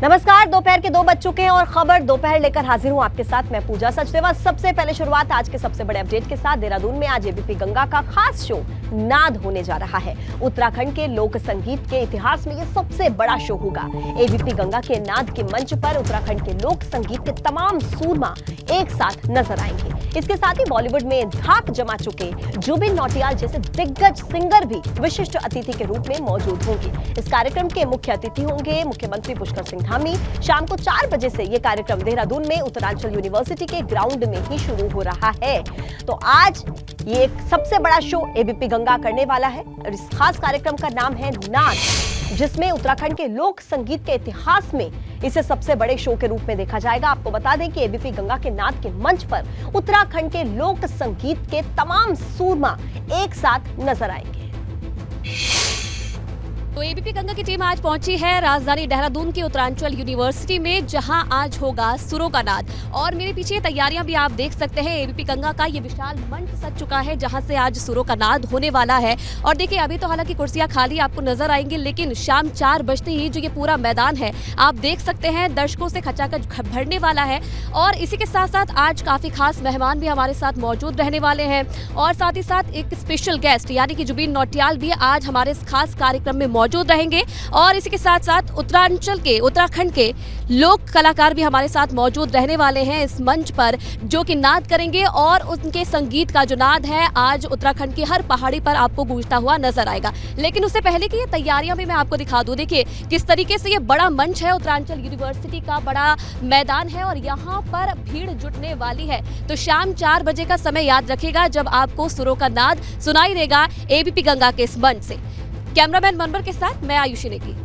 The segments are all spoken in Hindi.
नमस्कार। दोपहर के 2 बज चुके हैं और खबर दोपहर लेकर हाजिर हूं आपके साथ मैं पूजा सचदेवा। सबसे पहले शुरुआत आज के सबसे बड़े अपडेट के साथ। देहरादून में आज एबीपी गंगा का खास शो नाद होने जा रहा है। उत्तराखंड के लोक संगीत के इतिहास में यह सबसे बड़ा शो होगा। एबीपी गंगा के नाद के मंच पर उत्तराखंड के लोक संगीत के तमाम सूरमा एक साथ नजर आएंगे। इसके साथ ही बॉलीवुड में धाक जमा चुके जुबिन नौटियाल जैसे दिग्गज सिंगर भी विशिष्ट अतिथि के रूप में मौजूद होंगे। इस कार्यक्रम के मुख्य अतिथि होंगे मुख्यमंत्री पुष्कर सिंह धामी। शाम को 4 बजे से यह कार्यक्रम देहरादून में उत्तरांचल यूनिवर्सिटी के ग्राउंड में ही शुरू हो रहा है। तो आज ये एक सबसे बड़ा शो एबीपी गंगा करने वाला है और इस खास कार्यक्रम का नाम है नाद, जिसमें उत्तराखंड के लोक संगीत के इतिहास में इसे सबसे बड़े शो के रूप में देखा जाएगा। आपको बता दें कि एबीपी गंगा के नाद के मंच पर उत्तराखंड के लोक संगीत के तमाम सूरमा एक साथ नजर आएंगे। तो एबीपी गंगा की टीम आज पहुंची है राजधानी देहरादून की उत्तरांचल यूनिवर्सिटी में, जहां आज होगा सुरों का नाद। और मेरे पीछे तैयारियां भी आप देख सकते हैं। एबीपी गंगा का ये विशाल मंच सज चुका है जहां से आज सुरों का नाद होने वाला है। और देखिए, अभी तो हालांकि कुर्सियां खाली आपको नजर आएंगी, लेकिन शाम 4 बजते ही जो ये पूरा मैदान है आप देख सकते हैं दर्शकों से खचाखच भरने वाला है। और इसी के साथ साथ आज काफी खास मेहमान भी हमारे साथ मौजूद रहने वाले हैं और साथ ही साथ एक स्पेशल गेस्ट यानी कि जुबिन नौटियाल भी आज हमारे इस खास कार्यक्रम में मौजूद रहेंगे। और इसी के साथ साथ उत्तराखंड के लोक कलाकार भी हमारे साथ मौजूद रहने वाले हैं इस मंच पर, जो कि नाद करेंगे। और उनके संगीत का जो नाद है आज उत्तराखंड की हर पहाड़ी पर आपको गूंजता हुआ नजर आएगा। लेकिन उससे पहले की ये तैयारियां भी मैं आपको दिखा दूं। देखिए किस तरीके से ये बड़ा मंच है, उत्तरांचल यूनिवर्सिटी का बड़ा मैदान है और यहाँ पर भीड़ जुटने वाली है। तो शाम 4 बजे का समय याद रखिएगा जब आपको सुरों का नाद सुनाई देगा एबीपी गंगा के इस मंच से। कैमरामैन मनवर के साथ मैं आयुषी नेगी।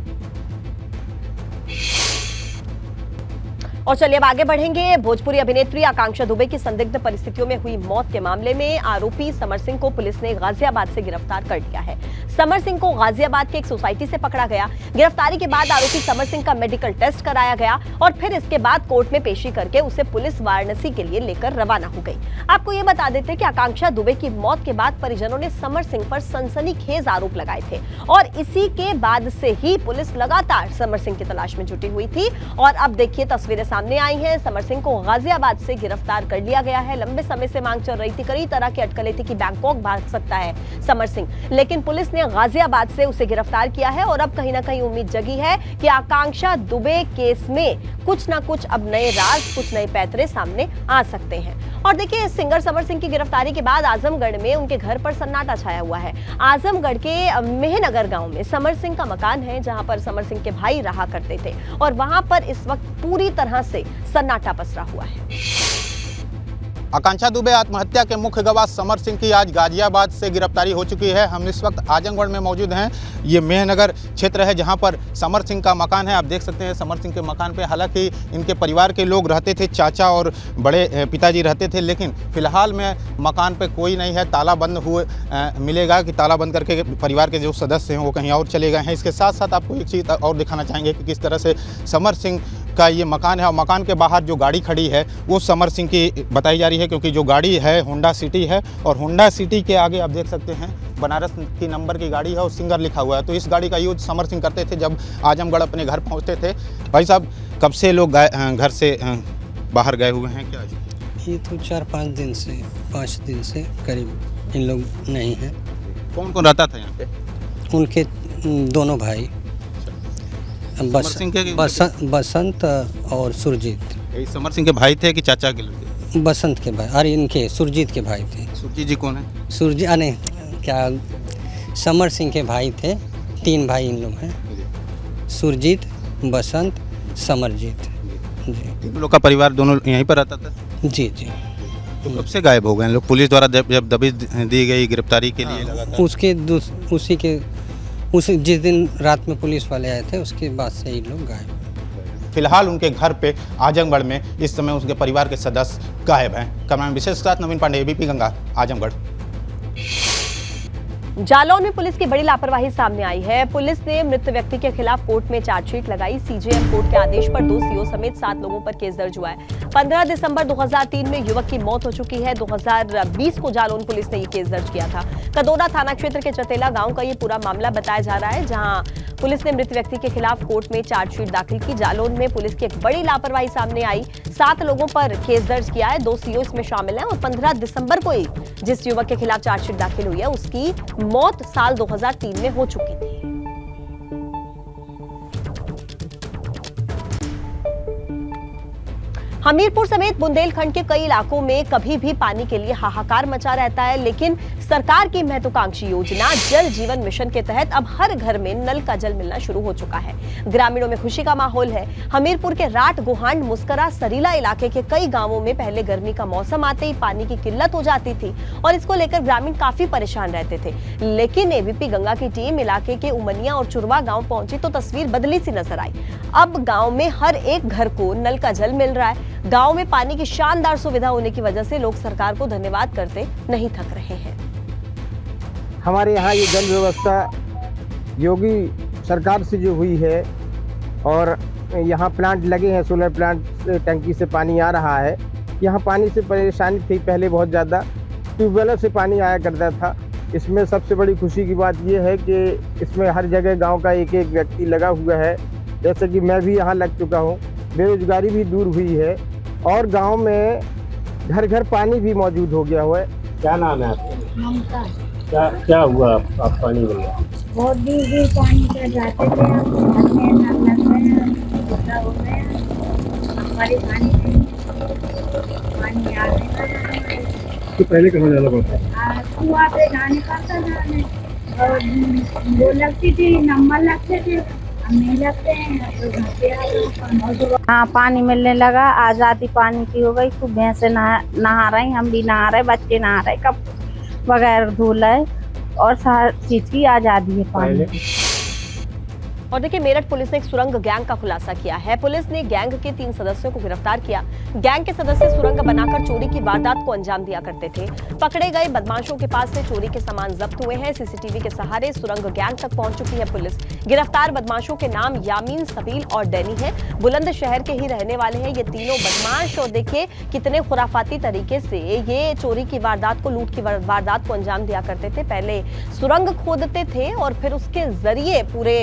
और चलिए अब आगे बढ़ेंगे। भोजपुरी अभिनेत्री आकांक्षा दुबे की संदिग्ध परिस्थितियों में हुई मौत के मामले में आरोपी समर सिंह को पुलिस ने गाजियाबाद से गिरफ्तार कर लिया है। समर सिंह को गाजियाबाद के एक सोसाइटी से पकड़ा गया। गिरफ्तारी के बाद आरोपी समर सिंह का मेडिकल टेस्ट कराया गया और फिर इसके बाद कोर्ट में पेशी करके उसे पुलिस वाराणसी के लिए लेकर रवाना हो गई। आपको ये बता देते कि आकांक्षा दुबे की मौत के बाद परिजनों ने समर सिंह पर सनसनीखेज आरोप लगाए थे और इसी के बाद से ही पुलिस लगातार समर सिंह की तलाश में जुटी हुई थी। और अब देखिए तस्वीरें सामने आई हैं। समर सिंह को गाजियाबाद से गिरफ्तार कर लिया गया है। लंबे समय से मांग चल रही थी, कई तरह की अटकलें थी कि बैंकॉक भाग सकता है समर सिंह, लेकिन पुलिस ने गाजियाबाद से उसे गिरफ्तार किया है। और अब कहीं ना कहीं उम्मीद जगी है कि आकांक्षा दुबे केस में कुछ ना कुछ अब नए राज, कुछ नए पैतरे सामने आ सकते हैं। और देखिए, सिंगर समर सिंह की गिरफ्तारी के बाद आजमगढ़ में उनके घर पर सन्नाटा छाया हुआ है। आजमगढ़ के मेहनगर गांव में समर सिंह का मकान है, जहां पर समर सिंह के भाई रहा करते थे और वहां पर इस वक्त पूरी तरह से सन्नाटा पसरा हुआ है। आकांक्षा दुबे आत्महत्या के मुख्य गवाह समर सिंह की आज गाजियाबाद से गिरफ्तारी हो चुकी है। हम इस वक्त आजमगढ़ में मौजूद हैं। ये मेहनगर क्षेत्र है जहां पर समर सिंह का मकान है। आप देख सकते हैं समर सिंह के मकान पे हालांकि इनके परिवार के लोग रहते थे, चाचा और बड़े पिताजी रहते थे, लेकिन फिलहाल में मकान पे कोई नहीं है। ताला बंद हुए मिलेगा कि ताला बंद करके परिवार के जो सदस्य हैं वो कहीं और चले गए हैं। इसके साथ साथ आपको एक चीज़ और दिखाना चाहेंगे कि किस तरह से समर सिंह का ये मकान है और मकान के बाहर जो गाड़ी खड़ी है वो समर सिंह की बताई जा रही है, क्योंकि जो गाड़ी है होंडा सिटी है और होंडा सिटी के आगे आप देख सकते हैं बनारस की नंबर की गाड़ी है और सिंगर लिखा हुआ है। तो इस गाड़ी का यूज समर सिंह करते थे जब आजमगढ़ अपने घर पहुंचते थे। भाई साहब, कब से लोग घर से बाहर गए हुए हैं? क्या ये तो 4-5 दिन से 5 दिन से करीब इन लोग नहीं हैं। कौन कौन रहता था यहाँ पे? उनके दोनों भाई बसंत और सुरजीत। समर सिंह के भाई थे कि चाचा के लड़के? बसंत के भाई, अरे इनके सुरजीत के भाई थे। सुरजीत जी कौन है? सुरजीत नहीं, क्या समर सिंह के भाई थे। 3 भाई इन लोग हैं, सुरजीत, बसंत, समरजीत जी। 3 लोग का परिवार दोनों यहीं पर रहता था? जी जी। तो कब से गायब हो गए लोग? पुलिस द्वारा जब दबिश दी गई गिरफ्तारी के लिए लगातार उसी जिस दिन रात में पुलिस वाले आए थे उसके बाद से ये लोग गायब। फिलहाल उनके घर पे आजमगढ़ में इस समय उसके परिवार के सदस्य गायब हैं। कैमरामैन विशेष के साथ नवीन पांडे, एबीपी गंगा, आजमगढ़। जालौन में पुलिस की बड़ी लापरवाही सामने आई है। पुलिस ने मृत व्यक्ति के खिलाफ कोर्ट में चार्जशीट लगाई। सीजेएम कोर्ट के आदेश पर 2 सीओ समेत 7 लोगों पर केस दर्ज हुआ है। 15 दिसंबर 2003 में युवक की मौत हो चुकी है। 2020 को जालौन पुलिस ने ये केस दर्ज किया था। कदोदा थाना क्षेत्र के चतेला गांव का ये पूरा मामला बताया जा रहा है, जहां पुलिस ने मृत व्यक्ति के खिलाफ कोर्ट में चार्जशीट दाखिल की। जालौन में पुलिस की एक बड़ी लापरवाही सामने आई। 7 लोगों पर केस दर्ज किया है, 2 सीओ इसमें शामिल हैं और 15 दिसंबर को ही जिस युवक के खिलाफ चार्जशीट दाखिल हुई है उसकी मौत साल 2003 में हो चुकी थी। हमीरपुर समेत बुंदेलखंड के कई इलाकों में कभी भी पानी के लिए हाहाकार मचा रहता है, लेकिन सरकार की महत्वाकांक्षी योजना जल जीवन मिशन के तहत अब हर घर में नल का जल मिलना शुरू हो चुका है। ग्रामीणों में खुशी का माहौल है। हमीरपुर के राट, गोहांड, मुस्करा, सरीला इलाके के कई गांवों में पहले गर्मी का मौसम आते ही पानी की किल्लत हो जाती थी और इसको लेकर ग्रामीण काफी परेशान रहते थे। लेकिन एबीपी गंगा की टीम इलाके के उमनिया और चुरवा गाँव पहुंची तो तस्वीर बदली सी नजर आई। अब गाँव में हर एक घर को नल का जल मिल रहा है। गांव में पानी की शानदार सुविधा होने की वजह से लोग सरकार को धन्यवाद करते नहीं थक रहे हैं। हमारे यहाँ ये जल व्यवस्था योगी सरकार से जो हुई है और यहाँ प्लांट लगे हैं, सोलर प्लांट से टंकी से पानी आ रहा है। यहाँ पानी से परेशानी थी पहले बहुत ज़्यादा, ट्यूबवेलों से पानी आया करता था। इसमें सबसे बड़ी खुशी की बात ये है कि इसमें हर जगह गाँव का एक एक व्यक्ति लगा हुआ है। जैसे कि मैं भी यहाँ लग चुका हूँ, बेरोजगारी भी दूर हुई है और गांव में घर घर पानी भी मौजूद हो गया हुआ है। क्या नाम है आपका? ममता। क्या हुआ आप पानी मिल गया? बहुत दूर दूर पानी कर जाते थे, हमारे पानी आ गया। तो पहले कहाँ जाना पड़ता? कुआं पे जाने पड़ता था और वो लगती थी, नंबर लगते थे, नहीं लगते हैं। हाँ, पानी मिलने लगा, आज़ादी पानी की हो गई। खूब भैंसे नहा रही, हम भी नहा रहे, बच्चे नहा रहे, कब बगैर धुलाए और हर चीज की आज़ादी है पानी की। और देखिए, मेरठ पुलिस ने एक सुरंग गैंग का खुलासा किया है। पुलिस ने गैंग के 3 सदस्यों को गिरफ्तार किया। गैंग के सदस्य सुरंग बनाकर चोरी की वारदात को अंजाम दिया करते थे। पकड़े गए बदमाशों के पास से चोरी के सामान जब्त हुए हैं। सीसीटीवी के सहारे सुरंग गैंग तक पहुंच चुकी है पुलिस। गिरफ्तार बदमाशों के नाम यामीन, सबील और डैनी है। बुलंदशहर के ही रहने वाले हैं ये तीनों बदमाश। और देखिए कितने खुराफाती तरीके से ये चोरी की वारदात को, लूट की वारदात को अंजाम दिया करते थे। पहले सुरंग खोदते थे और फिर उसके जरिए पूरे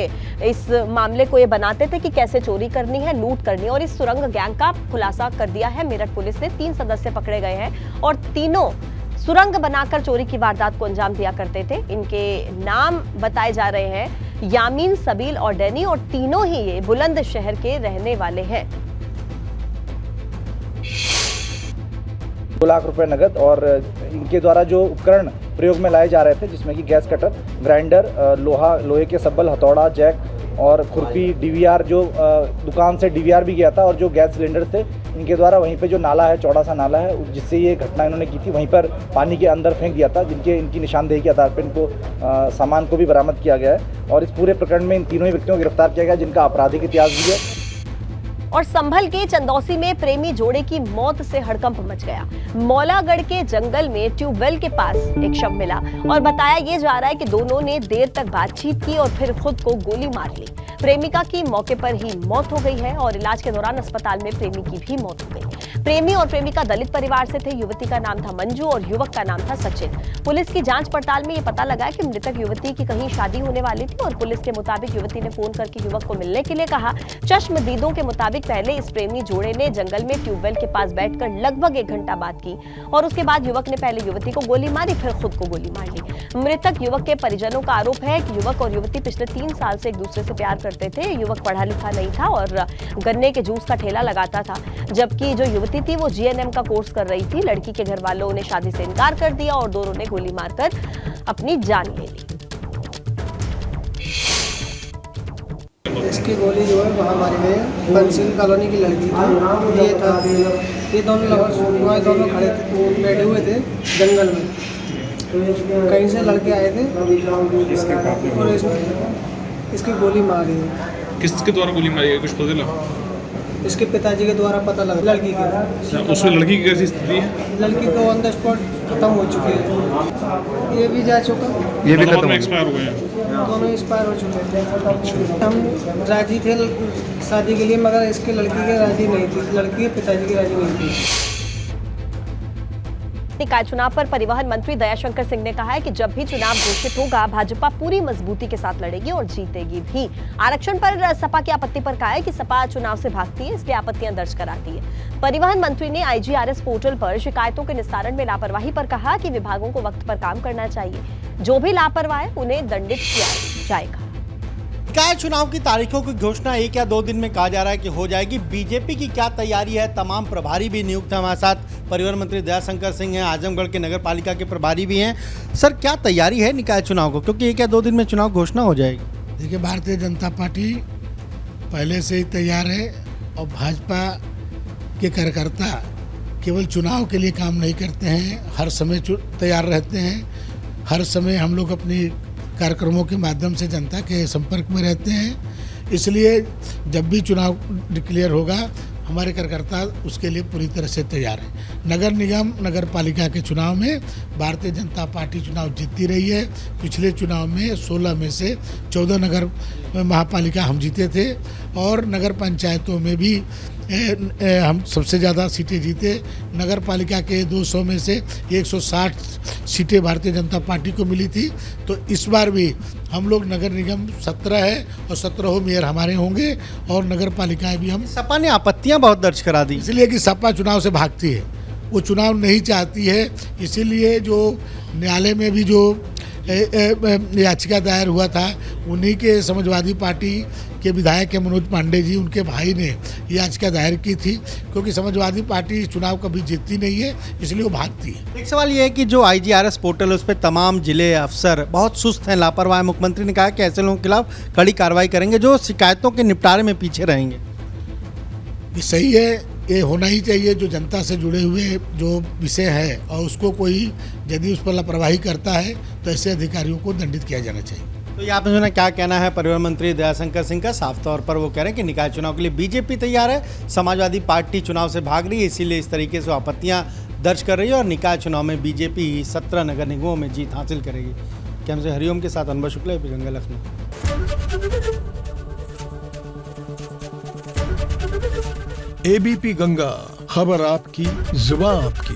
इस मामले को ये बनाते थे कि कैसे चोरी करनी है, लूट करनी है। और इस सुरंग गैंग का खुलासा कर दिया है मेरठ पुलिस ने। 3 सदस्य पकड़े गए हैं और तीनों सुरंग बनाकर चोरी की वारदात को अंजाम दिया करते थे। इनके नाम बताए जा रहे हैं यामीन, सबील और डैनी और तीनों ही ये बुलंदशहर के रहने वाले हैं। 2 लाख रुपए नगद और इनके द्वारा जो उपकरण प्रयोग में लाए जा रहे थे, जिसमें कि गैस कटर, ग्राइंडर, लोहे के सब्बल, हथौड़ा, जैक और खुरपी, डीवीआर, जो दुकान से डीवीआर भी गया था, और जो गैस सिलेंडर थे इनके द्वारा वहीं पे जो नाला है, चौड़ा सा नाला है, जिससे ये घटना इन्होंने की थी, वहीं पर पानी के अंदर फेंक दिया था, इनकी निशानदेही के आधार पर इनको सामान को भी बरामद किया गया है। और इस पूरे प्रकरण में इन तीनों ही व्यक्तियों को गिरफ्तार किया गया, जिनका आपराधिक इतिहास भी है। और संभल के चंदौसी में प्रेमी जोड़े की मौत से हड़कंप मच गया। मौलागढ़ के जंगल में ट्यूबवेल के पास एक शव मिला और बताया ये जा रहा है कि दोनों ने देर तक बातचीत की और फिर खुद को गोली मार ली। प्रेमिका की मौके पर ही मौत हो गई है और इलाज के दौरान अस्पताल में प्रेमी की भी मौत हो गई। प्रेमी और प्रेमिका दलित परिवार से थे। युवती का नाम था मंजू और युवक का नाम था सचिन। पुलिस की जांच पड़ताल में ये पता लगा कि मृतक युवती की कहीं शादी होने वाली थी और पुलिस के मुताबिक युवती ने फोन करके युवक को मिलने के लिए कहा। चश्मदीदों के मुताबिक पहले इस प्रेमी जोड़े ने जंगल में ट्यूबवेल के पास बैठकर लगभग 1 घंटा बात की और उसके बाद युवक ने पहले युवती को गोली मारी, फिर खुद को गोली मार ली। मृतक युवक के परिजनों का आरोप है कि युवक और युवती पिछले 3 साल से एक दूसरे से प्यार करते थे। युवक पढ़ा लिखा नहीं था और गन्ने के जूस का ठेला लगाता था, जबकि जो युवती थी वो जीएनएम का कोर्स कर रही थी। लड़की के घर वालों ने शादी से इनकार कर दिया और दोनों ने गोली मारकर अपनी जान ले ली। इसकी गोली जो है वहाँ मारी गई है। बंसिल कॉलोनी की लड़की थी, ये था, ये दोनों लवर्स दोनों खड़े थे, बैठे हुए थे जंगल में। कहीं से लड़के आए थे और इसकी गोली मारी। किसके द्वारा गोली मारी है, कुछ पता चला? इसके पिताजी के द्वारा पता लगा लड़की की। उसमें लड़की की कैसी स्थिति है? लड़की तो ऑन द स्पॉट खत्म हो चुकी है, ये भी जा चुका, ये भी खत्म एक्सपायर हो गए हैं। दोनों एक्सपायर हो चुके हैं। हम राजी थे शादी के लिए, मगर इसके लड़की के राजी नहीं थी, लड़की के पिताजी की राजी नहीं थी। निकाय चुनाव पर परिवहन मंत्री दयाशंकर सिंह ने कहा है कि जब भी चुनाव घोषित होगा भाजपा पूरी मजबूती के साथ लड़ेगी और जीतेगी भी। आरक्षण पर सपा की आपत्ति पर कहा है कि सपा चुनाव से भागती है, इसलिए आपत्तियां दर्ज कराती है। परिवहन मंत्री ने IGRS पोर्टल पर शिकायतों के निस्तारण में लापरवाही पर कहा कि विभागों को वक्त पर काम करना चाहिए, जो भी लापरवाह है उन्हें दंडित किया जाएगा। निकाय चुनाव की तारीखों की घोषणा 1 या 2 दिन में कहा जा रहा है कि हो जाएगी। बीजेपी की क्या तैयारी है, तमाम प्रभारी भी नियुक्त हैं। हमारे साथ परिवहन मंत्री दयाशंकर सिंह हैं, आजमगढ़ के नगर पालिका के प्रभारी भी हैं। सर, क्या तैयारी है निकाय चुनाव को, क्योंकि 1 या 2 दिन में चुनाव घोषणा हो जाएगी? देखिए, भारतीय जनता पार्टी पहले से ही तैयार है और भाजपा के कार्यकर्ता केवल चुनाव के लिए काम नहीं करते हैं, हर समय तैयार रहते हैं। हर समय हम लोग अपनी कार्यक्रमों के माध्यम से जनता के संपर्क में रहते हैं, इसलिए जब भी चुनाव डिक्लेयर होगा हमारे कार्यकर्ता उसके लिए पूरी तरह से तैयार हैं। नगर निगम नगर पालिका के चुनाव में भारतीय जनता पार्टी चुनाव जीतती रही है। पिछले चुनाव में 16 में से 14 नगर महापालिका हम जीते थे और नगर पंचायतों में भी हम सबसे ज़्यादा सीटें जीते। नगर पालिका के 200 में से 160 सीटें भारतीय जनता पार्टी को मिली थी। तो इस बार भी हम लोग नगर निगम 17 है और 17 मेयर हमारे होंगे और नगर पालिकाएं भी हम। सपा ने आपत्तियां बहुत दर्ज करा दी, इसलिए कि सपा चुनाव से भागती है, वो चुनाव नहीं चाहती है। इसीलिए जो न्यायालय में भी जो याचिका दायर हुआ था, उन्हीं के समाजवादी पार्टी के विधायक के मनोज पांडे जी, उनके भाई ने याचिका दायर की थी, क्योंकि समाजवादी पार्टी चुनाव कभी जीतती नहीं है, इसलिए वो भागती है। एक सवाल ये है कि जो IGRS पोर्टल है उस पर तमाम जिले अफसर बहुत सुस्त हैं, लापरवाह। मुख्यमंत्री ने कहा कि ऐसे लोगों के खिलाफ कड़ी कार्रवाई करेंगे जो शिकायतों के निपटारे में पीछे रहेंगे। ये सही है, ये होना ही चाहिए। जो जनता से जुड़े हुए जो विषय है और उसको कोई यदि उस पर लापरवाही करता है तो ऐसे अधिकारियों को दंडित किया जाना चाहिए। तो ये आपने सुना क्या कहना है परिवहन मंत्री दयाशंकर सिंह का। साफ तौर पर वो कह रहे हैं कि निकाय चुनाव के लिए बीजेपी तैयार है, समाजवादी पार्टी चुनाव से भाग रही है, इसीलिए इस तरीके से आपत्तियां दर्ज कर रही है और निकाय चुनाव में बीजेपी 17 नगर निगमों में जीत हासिल करेगी। कैमरे से हरिओम के साथ अनुभव शुक्ला, एबीपी गंगा, लखनऊ। ABP गंगा, खबर आपकी, जुबान आपकी।